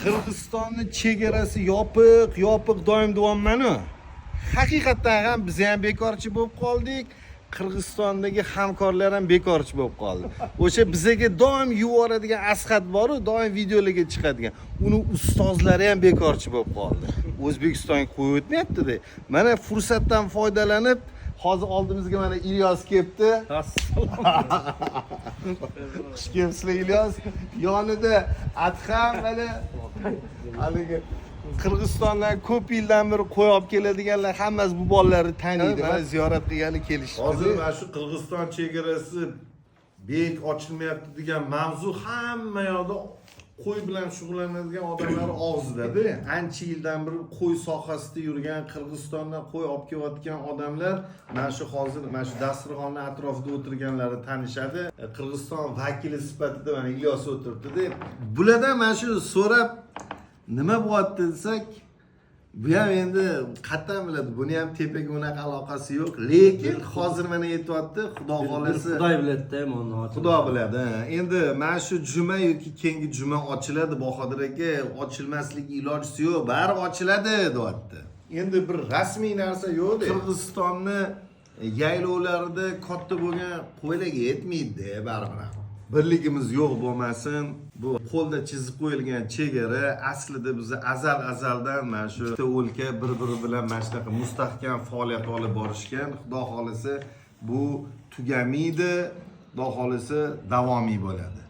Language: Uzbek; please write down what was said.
Qirg'izistonning chegarasi yopiq doim davommi? Haqiqatan ham biz ham bekorchi bo'lib qoldik. Qirg'izistondagi hamkorlar ham bekorchi bo'lib qoldi. O'sha bizga doim yuboradigan Asqat bor-ku, doim videolarga chiqadigan. Uni ustozlari ham bekorchi bo'lib qoldi. O'zbekistonga qo'yib o'tmayapti-da. Mana fursatdan foydalanib, hozir oldimizga mana Ilyos kelibdi. Xush kelibsizlar Ilyos. Yonida Adham mana haligi Qirg'izistondan ko'p yildan beri qo'y olib keladiganlar hammasi bu bolalarni taniydi. Mana ziyorat qilgani kelishdi. Hozir mana shu Qirg'iziston chegarasi bek ochilmayapti degan mavzu hamma yoqda qo'y bilan shug'ullanadigan odamlar og'zida-da. Ancha yildan beri qo'y sohasida yurgan, Qirg'izistondan qo'y olib kelayotgan odamlar mana shu hozir mana shu dasturxonning atrofida o'tirganlarni tanishadi. Qirg'iziston vakili sifatida mana Ilyos o'tiribdi-da. Bulardan mana shu so'rab nima bo'lyapti desak, bu ham endi qattan biladi. Buni ham tepaga unaqa aloqasi yo'q. Lekin hozir mana aytayapti, Xudo xolisi. Xudo biladi-da, mana. Xudo biladi. Endi mana shu juma yoki keyingi juma ochiladi, Bahodir aka. Ochilmasligi iloji yo'q, bari ochiladi, deyapti. Endi bir rasmiy narsa yo'q-da. Qirg'izistonni yaylovlarida katta bo'lgan qo'ylarga yetmaydi, baribir. Birligimiz yo'q bo'lmasin. Bu qo'lda chizib qo'yilgan chegara aslida biz azaldan mana shu o'lka bir-biri bilan mana shunaqa mustahkam faoliyat olib borishgan. Xudo xolisi bu tugamaydi, xudo xolisi davomiy bo'ladi.